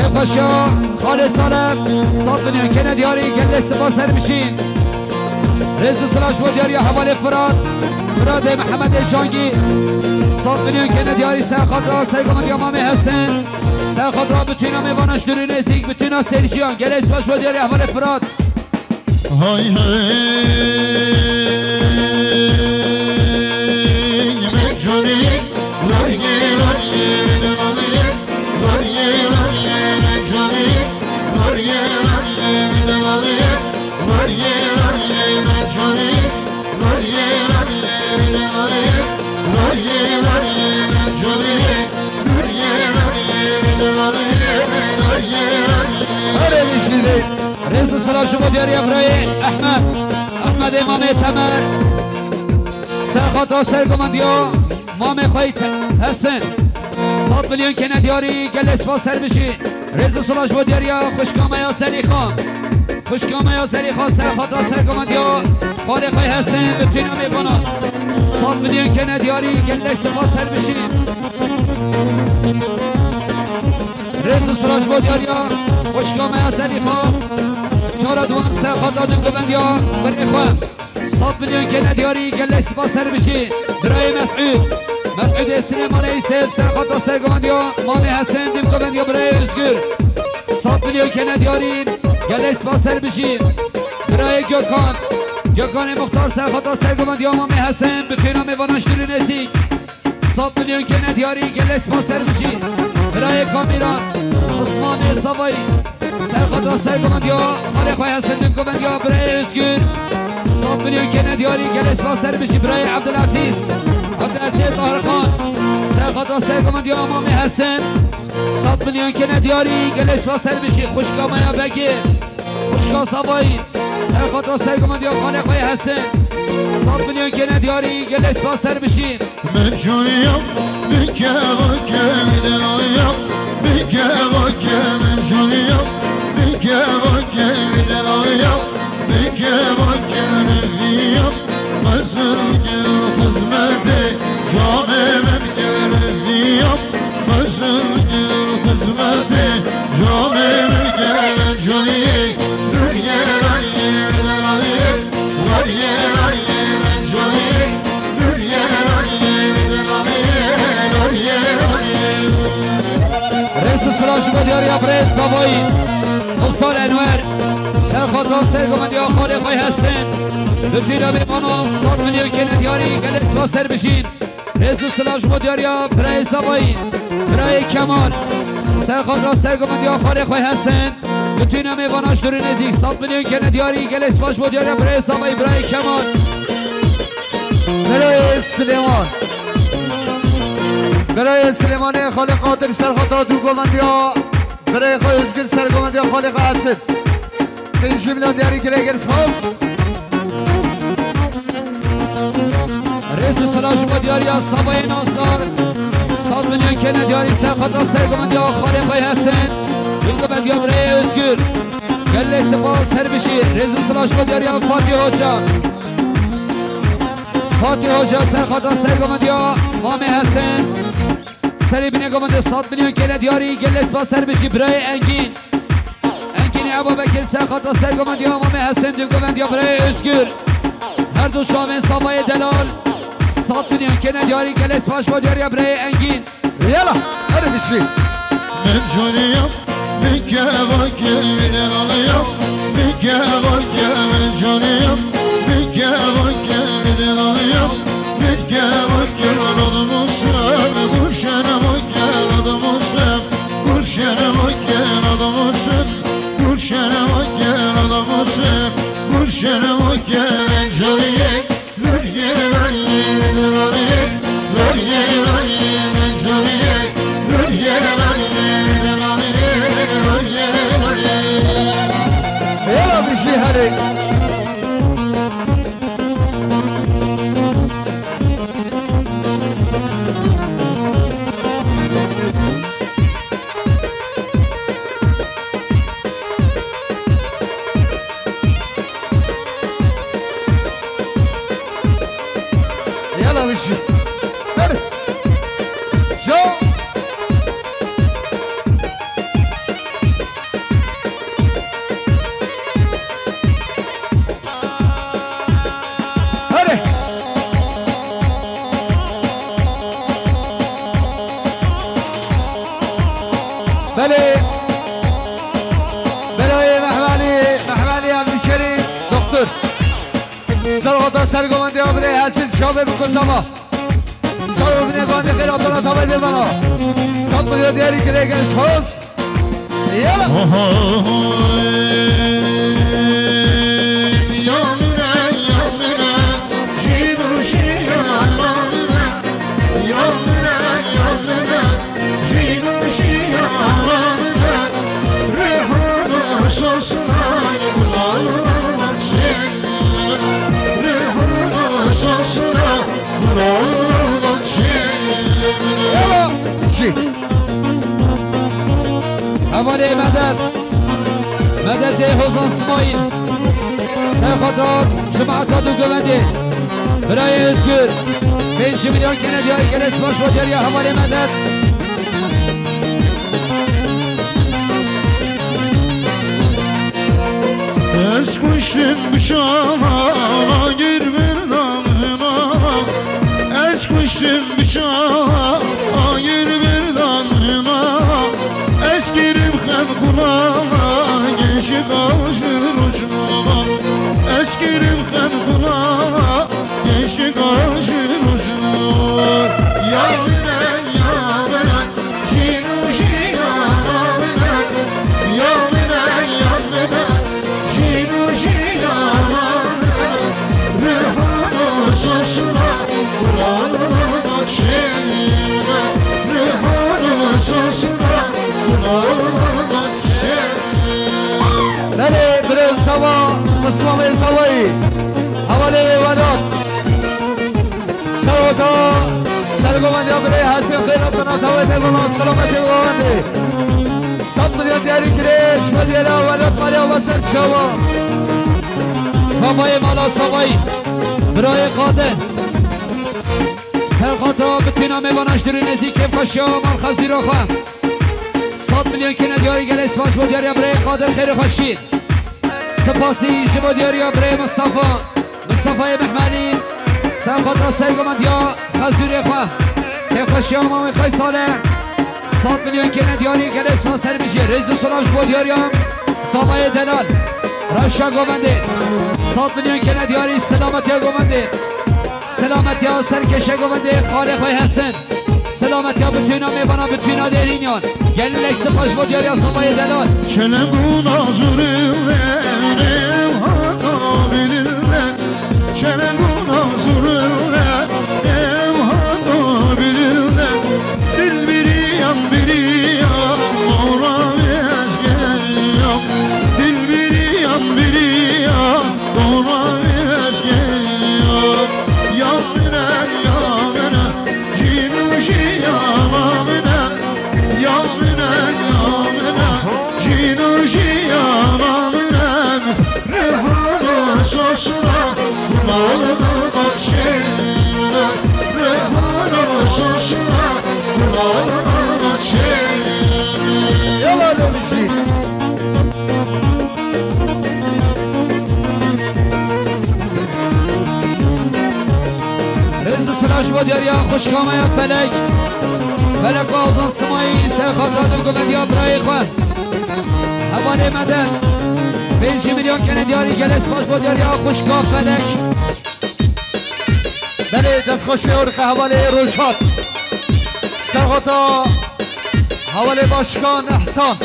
کفاشا خالص سالم 100 میلیون کنه دیاری گل سپاس سر بشین رئیس سلاش بود دیاری حواله فراد محمد جانگی 100 میلیون کنه دیاری سر خاطر سرگمندی امام حسن سر خاطر بتوینا میوانش دوری نزدیک بتوینا سرجیان گل سپاس بود دیاری حواله فراد های رئيس صلاة شباب دياري ابراهيم احمد امام تمر سرخط سر قمانديو مام خويت حسن 100 میلیون کنه دیاری گل اسفاس سر بشی رئیس صلاة شباب دياري خوشکامه یا سلیخان خوشکامه یا سلیخان سرخط سر قمانديو خالق حسن بتوینا میبانا 100 میلیون کنه دیاری گل اسفاس سر بشی رئیس صلاة شباب دياري خوشکامه یا سلیخان چهار دوان سر خاطر نگوبند یا برنخواه 100 میلیون کنه دیاری گل سپاس سر بشی برای مسعود سلیمان ایسیب سر خاطر سر گوبند یا مامی حسن نگوبند یا برای ازگر 100 میلیون کنه دیاری گل سپاس سر بشی برای گوکان مختار سر خاطر سر گوبند یا مامی حسن به پینا میوانش دوری نزدیک 100 میلیون کنه دیاری گل سپاس سر بشی برای کامیران عثمان صوایی سرخاطر سرگمندی ها خالی خواه هستن نمگمندی ها برای ازگر 100 میلیون کنه دیاری گل اسفاس سر بشی برای عبدالعزیز آهرخان سرخاطر سرگمندی ها مامی حسن 100 میلیون کنه دیاری گل اسفاس سر بشی خوشکا میا بگی خوشکا سوایی سرخاطر سرگمندی ها خالی خواه هستن 100 میلیون کنه دیاری گل اسفاس سر بشی من جونیم بگه واکه میدنایم بگه واکه من جونیم بگه واکه میدنایم بگه واکه نویم مزرگه خزمت جامعه گرفتیم مزرگه خزمت جامعه گرفتیم جونی رویه رایی میدنایم رویه رایی من جونی رویه رایی میدنایم رویه رایی رئیس صلاح شما دیاری ابراهیم صابایی مختار انور سرخاطر سرگمندی ها خالق های هستن ببتینا بیمانا 100 میلیون کنه دیاری گل اسفاس سر بشین رئیس صلاح شما دیاری ابراهیم صابایی برای کمال سرخاطر سرگمندی ها خالق های هستن ببتینا بیماناش دوری نزدیک 100 میلیون کنه دیاری گل اسفاس شما دیاری ابراهیم صابایی برای کمال برای سلیمان برای سلیمان خالق قادر سرخاطر دوگمندی ها برای خود ازگر سرگمندی ها خالق اسد 5 میلیون دیاری گل اسفاس رئیس صلاح شما دیاری صابای ناصر 100 میلیون کنه دیاری سرخاطر سرگمندی ها خالق های هستن دوگمندی ها برای ازگر گل سپاس سر بشی رئیس صلاح شما دیاری فاتح حاجا سرخاطر سرگمندی ها مامی حسن سری بینه گمانده 100 میلیون کنه دیاری گل اسفاس سر بشی برای انگین ابا بکر سرخاطر سرگمندی ها مامی حسن دوگمندی ها برای ازگر هر دو شامن سابای دلال 100 میلیون کنه دیاری گل اسفاس با دیاری برای انگین یلا هره بشی من جونیم بگه واکه میدن آلیم بگه واکه من جونیم بگه واکه میدن آلیم بگه واکه رادموسم گوشن واکه رادموسم گوشن واکه رادموسم گوشن واکه رادموسم گوشن واکه من جونیم لوریه رایی میدن آلیم لوریه رایی من جونیم لوریه رایی میدن آلیم لوریه رایی یلا بشی هره یلا بشی هره جا بله برای محملی عبدالکریم دکتر سرغاتا سرگومندی آبره حسین شابه بکن سالو بینگانده خیلی آتانا تابای بمانا 100 میلیون دیاری که ریگن اسپاس یالا حواله مدد حسن اسماعیل سرخاطرات جماعتات و گونده برای ازگر 5 میلیون کندی های گل اسپاس با دیاری حواله مدد از کشتم بشاما گیر بردانما از کشتم بشاما گیر بردانما از گیرم خم کناما گشی کاشی روشنما از گیرم خم کناما گشی کاشی روشنما یا منن جینوشی یا منن یا منن جینوشی یا منن رهان سوسنا قرآن بخشیم رهان سوسنا بله برای سوا مسلمان سوایی حواله وداد سرغاتا سرگومندی برای حسین خیراتنا تاوی پیمانا سلامتی گومندی 100 میلیون دیاری کرش و دیاری ولد مالیا وسط شوا سوای مالا سوایی برای قادر سرخاطرا بتینا میبانش دوری نزدیک پاشا مرخزی رو خواه 100 میلیون که ندیاری گل اسپاس با دیاری برای قادر خیر خوشید سپاسی شما دیاری برای مصطفی محمدی سرخاطرا سرگومندی ها خزوری خواه خیر خوشی ها مامی خواهی ساله 100 میلیون که ندیاری گل اسپاس سر میشه رئیس سلامش با دیاری هم سابای دلال روشا گومنده 100 میلیون که ندیاری سلامتی ها گومنده سلامتی ها سرکشه گومنده خاله خواه هستن سلامتی ها بتوینا میبانا بتوینا دیرینیان گل لکس پاش با دیاری ها سابای دلال چنگون آزورلم حتا بیللم چنگون آزورلم حتا بیللم دل بریم مورامی از گریم دل بریم مورامی از گریم یا منن جینوشی یا منن یا منن جینوشی یا منن رهان سوسنا قرآن بخشیم رهان سوسنا قرآن بخشیم یالا دمیشی رئیس سلاش با دیاری ها خوشکامه فلک آزان سمایی سرخاطرات و گوبندی ها برای خواه حواله مدن 5 میلیون که ندیاری گل اسپاس با دیاری ها خوشکا فلک بله دست خوش ارخ حواله روشات سرغاتا حواله باشکان احسان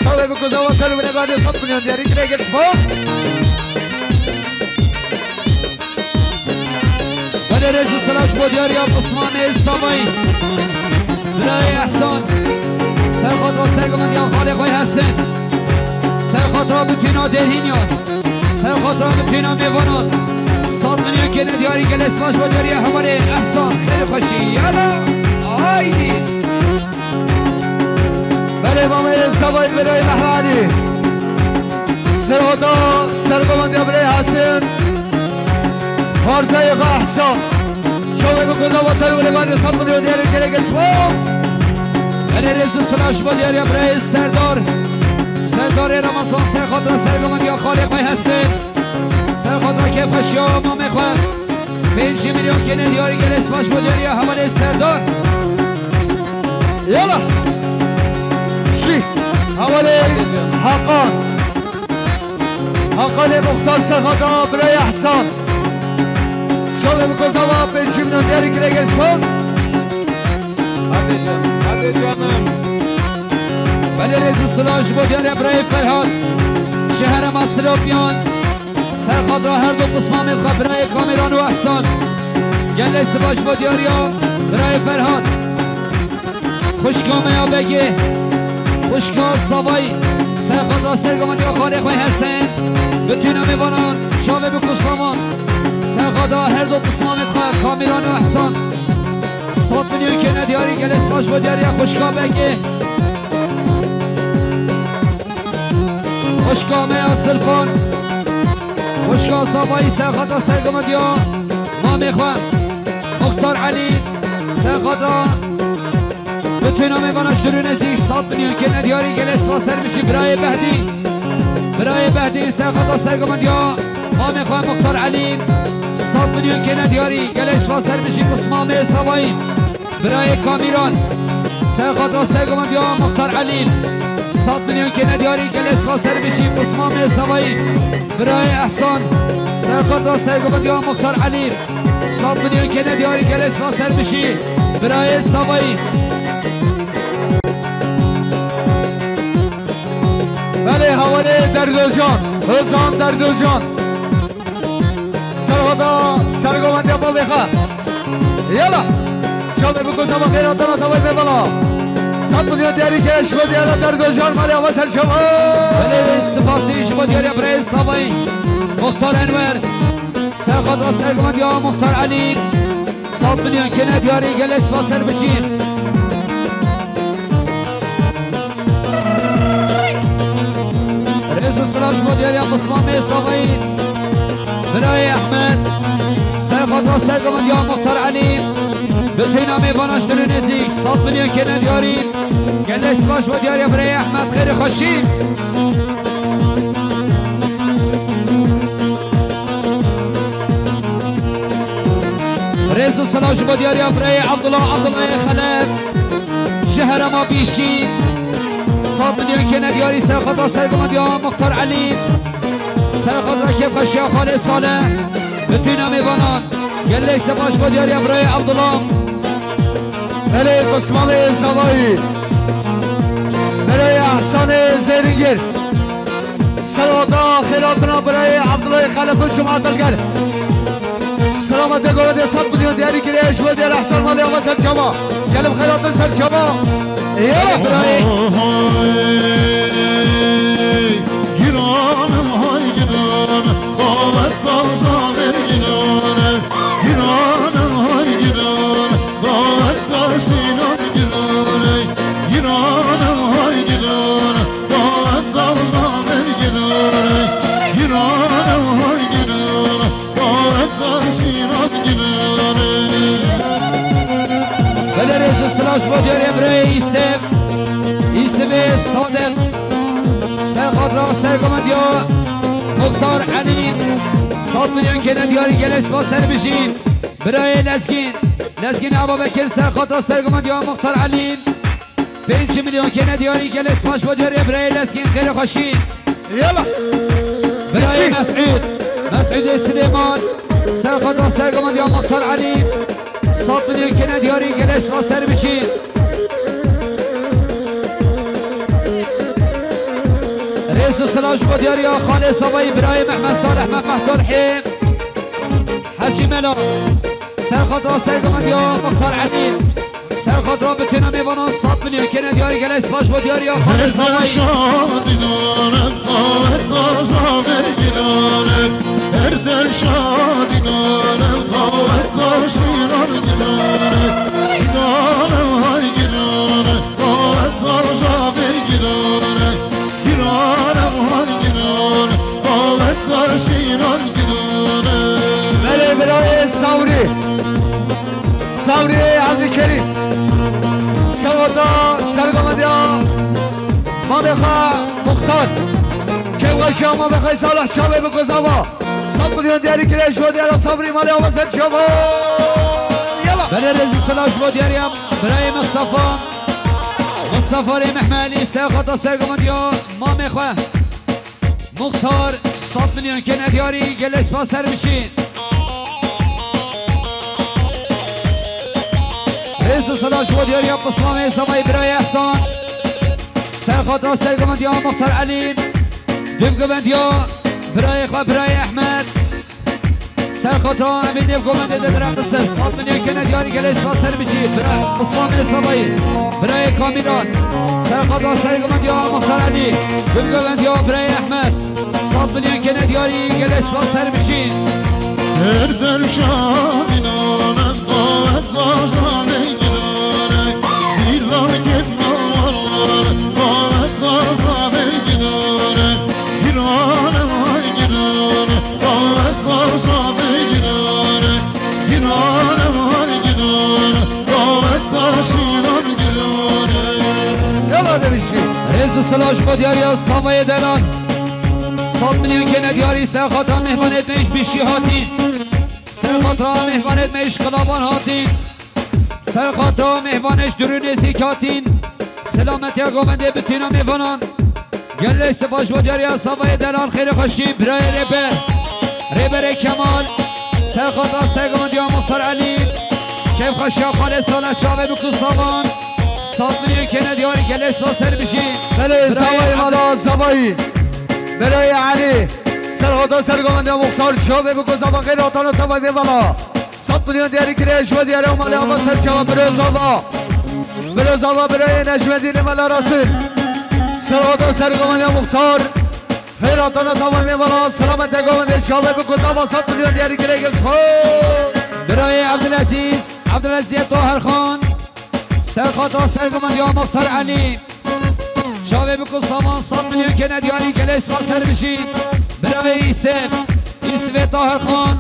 شابه بکوزا و سر بنگاده 100 میلیون دیاری که ریگل اسپاس بله رئیس سلاش با دیاری ها عثمان سامایی برای احسان سرخاطرا سرگومندی ها خاله خواه هستن سرخاطرا بتینا درهینیان سرخاطرا بتینا میوانان 100 میلیون که ندیاری گل اسماش با دیاری حواله احسان خیلی خوشی یالا آیدی بله مامه سوایل برای محمدی سرغاتا سرگومندی ها برای حسین فارزای خواه احسان شوه بکنده با سر بلگانده 100 میلیون دیاری که ریگل اسپاس بله رئیس سلاش با دیاری برای سردار رمضان سرخاطرا سرگومندی ها خاله خواه هستن سرخاطرا که خوشی ها ما میخواه 5 میلیون که ندیاری گل اسماش با دیاری حواله سردار یالا حوالی حقان مختار سرخاتا برای احسان شما بکوزاوا به جمعه دیاری که لگه اسپاس هده جانم ولی رزو سلاش با دیاری برای فرهاد شهر مصر و بیان سرخاد را هر دو قسمان میخواه برای کامیران و احسان گله سباش با دیاری برای فرهاد خوشکامه ها بگه خوشکا سوایی سرخاد را سرگامدی و خالی خواه حسین بتوینا میبانان شاوه بکسلامان سرخاد را هر دو قسمان میخواه کامیران و احسان 100 میلیون که ندیاری گله سباش با دیاری خوشکا بگه خوشکامه ها سلفان خوشکا سوایی سرخاد را سرگامدی ها ما میخواه مختار علی سرخاد را بتوینا میباناش درو نزیک 100 میلیون که ندیاری گله سباس سر میشی برای بهدی سرخطا سرگمند یا ما میخواه مختار علی 100 میلیون که ندیاری گله سباس سر میشی قسمامه سوایی برای کامیران سرخطا سرگمند یا مختار علی 100 میلیون که ندیاری گله سباس سر میشی قسمامه سوایی برای احسان سرخطا سرگمند یا مختار علی 100 میلیون که ندیاری گله سباس سر میشی برای سوایی بله حواله در دوجان روزان در دوجان سرخدا سرگومندی با بخواه یالا شامه بکوزم و خیراتان و توای ببالا 100 میلیون دیاری که شما دیارا در دوجان مالی آواز هر شما بله سپاسی شما دیاری برای سوایی مختار انور سرخدا سرگومندی ها مختار علی 100 میلیون که ندیاری گله سپاس سر بشین رئیس السلام شما دیاری قسمامه سوایی برای احمد سرخدا سرگمند یا مختار علی بتوینا میباناش در نزیک 100 میلیون که ندیاری گله سپاس شما دیاری برای احمد خیر خوشی رئیس السلام شما دیاری برای عبدالله خلف شهر ما بیشی 100 میلیون که ندیاری سرخطا سرگمند یا مختار علی سرخط را کیف خشی خاله ساله بتوینا میبانان گله سپاش با دیاری برای عبدالله بله قسمام زوایی برای احسان زیرینگر سلواتا خیراتنا برای عبدالله خلف جمعه دلگر سلامت گرده 100 میلیون دیاری گریش و دیار احسان مالی آمد سر شما گلم خیراتن سر شما یالا برای گیرانم های گیرانم قامت بازامر گیرانم گیرانم های گیرانم قامت بازینم گیرانم گیرانم های گیرانم قامت بازامر گیرانم گیرانم های گیرانم قامت بازینم گیرانم بله رئیس سلاش با دیاری برای ایسف صادق سرخاد را سرگمند یا مختار علی 100 میلیون که ندیاری گله سپاس سر بشین برای لزگین ابابکر سرخاد را سرگمند یا مختار علی 5 میلیون که ندیاری گله سپاس با دیاری برای لزگین خیلی خوشی یالا برای مسعود سلیمان سرخاد را سرگمند یا مختار علی 100 میلیون که ندیاری گله سپاس سر بشین رئیس السلاش با دیاری خانه سوایی برای محمد صالحی حجی ملا سرخاد را سرگمند یا مختار علی سرخاد را بتوینا میبانان 100 میلیون که ندیاری گله سپاش با دیاری خانه سوایی شادی دارم قامت بازامر گیرانم در شادی دارم قامت بازینم گیرانم گیرانم های گیرانم قامت بازامر گیرانم گیرانم های گیرانم قامت بازینم گیرانم بله برای سوری عبدالکریم سواتا سرگمندی ها ما بخواه مختار که وشی ها ما بخواه صالح چاوه بگذاوا 100 میلیون دیاری گریش و دیار صبری مالی آواز سر شما بله رزی سلاش با دیاری هم برای سفاری محملی سرخطا سرگماندیا ما میخواه مختار 100 میلیون که ندیاری گلس با سر بشین رئیس صلاح و دیاری قسمه سمای برای احسان سرخطا سرگماندیا مختار علی دفگماندیا برای خواه برای احمد سرخطا امین دفگماندیا در قصر 100 میلیون که ندیاری گلس با سر بشین برای قسمه سمای برای کامیران سرخطا سرگماندیا مختار علی دفگماندیا برای احمد 100 میلیون که ندیاری گلس با سر بشین در شادینانم قوت بازا بگیرانه بیران گرنوار قوت بازا بگیرانه گیرانم های گیرانه قوت بازا بگیرانه گیرانم های گیرانه قوت باشیران گیرانه یاده بشید رئیس صلاح با دیاری سامای دلان 100 میلیون که ندیاری سرخاطر مهمانت میش بیشی هاتین سرخاطر مهمانت میش قلابان هاتین سرخاطر مهمانش درون زیکاتین سلامتی گومنده بتینا میوانان گله سپاش با دیاری سامای دلان خیلی خوشی برای ریبر کمال سرخاطر سرگماندی مختار علی کیف خوشی خاله سالت شاوه بکن سامان 100 میلیون که ندیاری گله با سر بشین بله سوای مالا سوایی برای علی سرخطا سرگماندی مختار شاوه بکن سامان خیلی آتانا سوای بیوالا 100 میلیون دیاری کریش و دیاری مالی آقا سرچاوه برای زاوا برای نجمدین مالا راسل سرخطا سرگماندی مختار خیلی آتانا سوای بیوالا سلامت گماندی شاوه بکن سامان 100 میلیون دیاری کریش برای عبدالعزیز طاهر خان سرخطا سرگماندی مختار علی شاوه بکن سامان 100 میلیون که ندیاری گلیس با سر بشید برای ایسف طاهر خان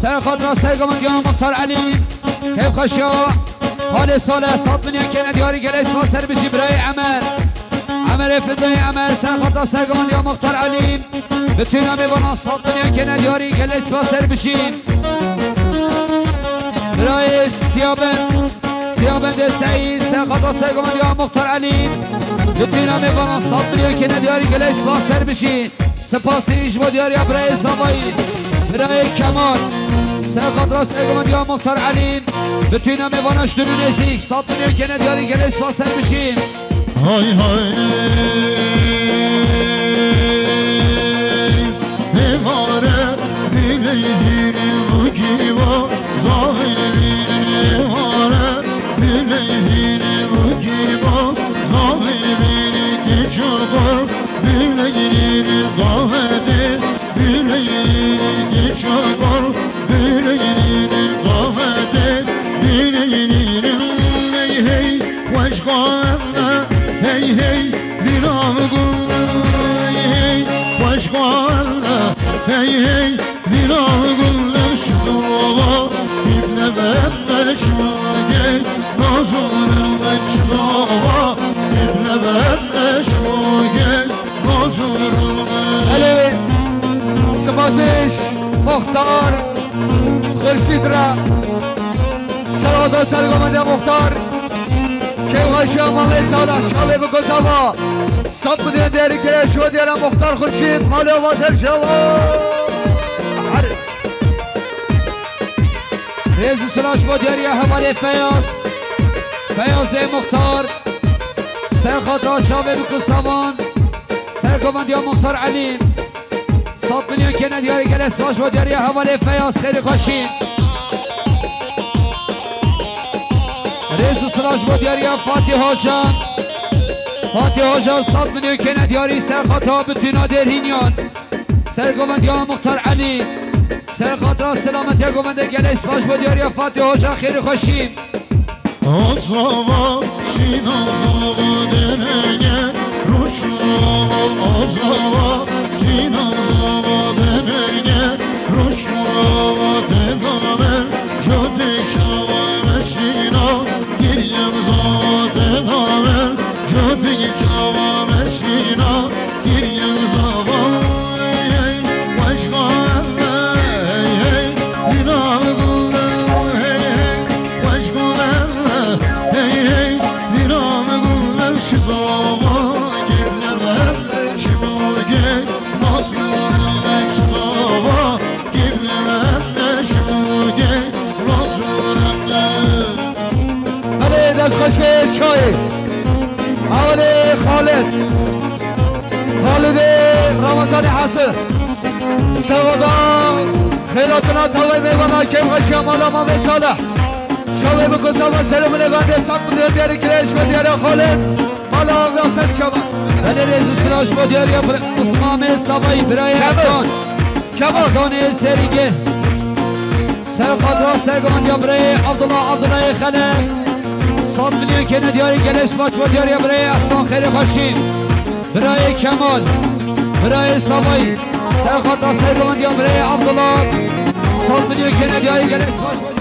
سرخطا سرگماندی مختار علی کیف خوشا حال ساله 100 میلیون که ندیاری گلیس با سر بشید برای عمر فدای عمر سرخطا سرگماندی مختار علی بتونم ببانا 100 میلیون که ندیاری گلیس با سر بشید برای سیابند سعید سرخطا سرگماندی مختار علی بتونم ببانا 100 میلیون که ندیاری گلیس با سر بشید سپاسی اجبا دیاری برای سامایی برای کمال سرخطا سرگماندی مختار علی بتونم بباناش درون زیک 100 میلیون که ندیاری گلیس با سر بشید های های نواره بیلیدین بگیوا ظاهرین نواره بیلیدین بگیوا ظاهرین کشاور بیلیدین قاهده بیلیدین کشاور بیلیدین قاهده بیلیدین هی وشقانه هی هی دیرام گل هی وشقانه هی هی دیرام گل شزوغا ابن بدش مگه نازونم شزوغا ابن بدش مگه نازونم علی سپاسش مختار خورشید را سرخطا سرگماندی مختار که غاشی مالی ساده شاله بکن سوا 100 میلیون دیاری کریش و دیارم مختار خورشید مالی واسر شوا رئیس سلاش با دیاری حوالی فیاض مختار سرخطا چاوه بکن سامان سرگماندی مختار علی 100 میلیون که ندیاری گلس باش با دیاری حوالی فیاض خیلی خوشی رئیس سلاش با دیاری فاتح جان 100 میلیون که ندیاری سرخطا بتونا درهینیان سرگماندی مختار علی سرخطا سلامتی گمنده گلیس باش با دیاری فاتح جان خیلی خوشی آزاوا سینا زاوا دنگه روشنوا آزاوا سینا زاوا دنگه روشنوا دنامر جده شوا مسینا گریم زاوا دنامر جده شوا مسینا گریم زاوا وشقان zava Giblemen şimuge Nazgurun zava Giblemen şimuge Nazgurun بله دست خوشه چای اول خالد رمضان حسن سوادان خیراتنا تاوی میگونا کم خوشی مالا ما مثاله شاوی بکسا ما سلم نگانده سات بودیان دیاری کرش و دیاری خالد مالا واسط شما بله رئیس سراج با دیاری اسمام سوایی برای حسان حسان سریگه سرقادرا سرگماندی برای عبدالله خلق 100 میلیون که ندیاری گلش باش با دیاری برای احسان خیر خوشین برای کمال برای سوایی سرقادرا سرگماندی برای عبدالله 100 میلیون که ندیاری گلش باش